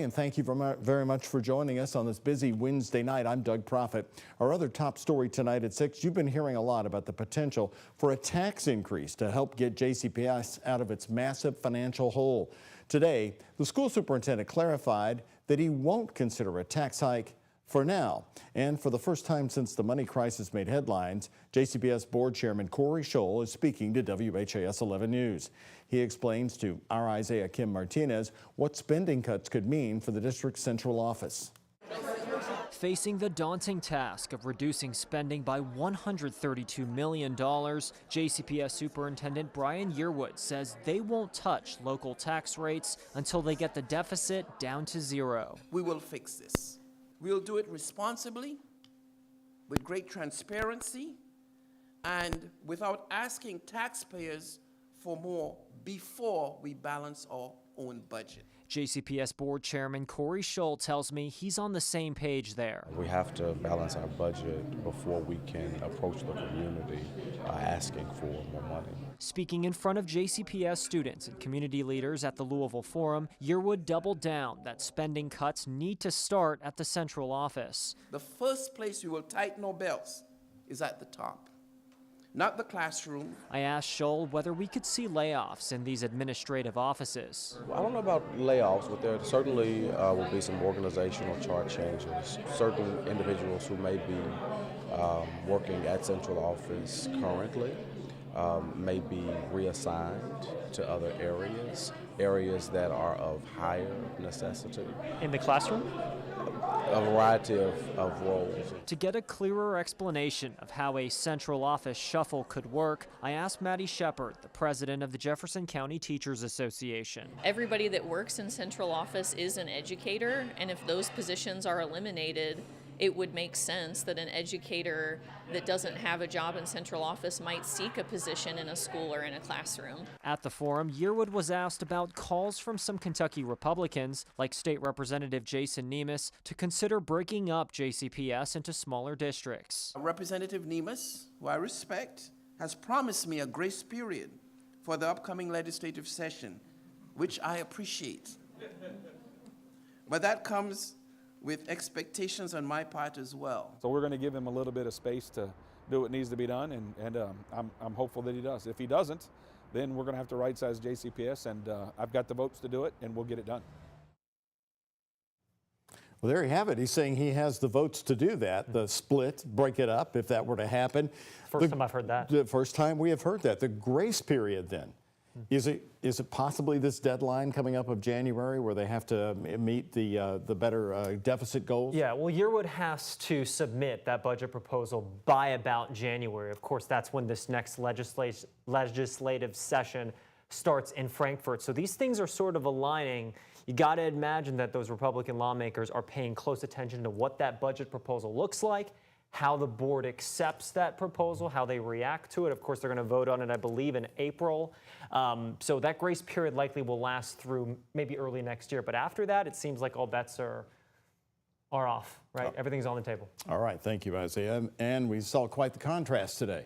And thank you very much for joining us on this busy Wednesday night. I'm Doug Proffitt. Our other top story tonight at 6, you've been hearing a lot about the potential for a tax increase to help get JCPS out of its massive financial hole. Today, the school superintendent clarified that he won't consider a tax hike for now. And for the first time since the money crisis made headlines, JCPS Board Chairman Corey Scholl is speaking to WHAS 11 News. He explains to our Isaiah Kim Martinez what spending cuts could mean for the district's central office. Facing the daunting task of reducing spending by $132 million, JCPS Superintendent Brian Yearwood says they won't touch local tax rates until they get the deficit down to zero. We will fix this. We'll do it responsibly, with great transparency, and without asking taxpayers for more before we balance our own budget. JCPS Board Chairman Corey Scholl tells me he's on the same page there. We have to balance our budget before we can approach the community asking for more money. Speaking in front of JCPS students and community leaders at the Louisville Forum, Yearwood doubled down that spending cuts need to start at the central office. The first place we will tighten our belts is at the top, not the classroom. I asked Scholl whether we could see layoffs in these administrative offices. I don't know about layoffs, but there certainly will be some organizational chart changes. Certain individuals who may be working at central office currently may be reassigned to other areas that are of higher necessity. In the classroom? A variety of roles. To get a clearer explanation of how a central office shuffle could work, I asked Maddie Shepard, the president of the Jefferson County Teachers Association. Everybody that works in central office is an educator, and if those positions are eliminated, it would make sense that an educator that doesn't have a job in central office might seek a position in a school or in a classroom. At the forum, Yearwood was asked about calls from some Kentucky Republicans, like State Representative Jason Nemes, to consider breaking up JCPS into smaller districts. Representative Nemes, who I respect, has promised me a grace period for the upcoming legislative session, which I appreciate. But that comes with expectations on my part as well. So we're going to give him a little bit of space to do what needs to be done, and I'm hopeful that he does. If he doesn't, then we're going to have to right-size JCPS, and I've got the votes to do it, and we'll get it done. Well, there you have it. He's saying he has the votes to do that, the split, break it up if that were to happen. First time I've heard that. The first time we have heard that. The grace period then. Is it possibly this deadline coming up of January where they have to meet the better deficit goals? Yeah, well, Yearwood has to submit that budget proposal by about January. Of course, that's when this next legislative session starts in Frankfurt. So these things are sort of aligning. You got to imagine that those Republican lawmakers are paying close attention to what that budget proposal looks like, how the board accepts that proposal, how they react to it. Of course, they're going to vote on it, I believe, in April. So that grace period likely will last through maybe early next year. But after that, it seems like all bets are off, right? Everything's on the table. All right. Thank you, Isaiah. And we saw quite the contrast today.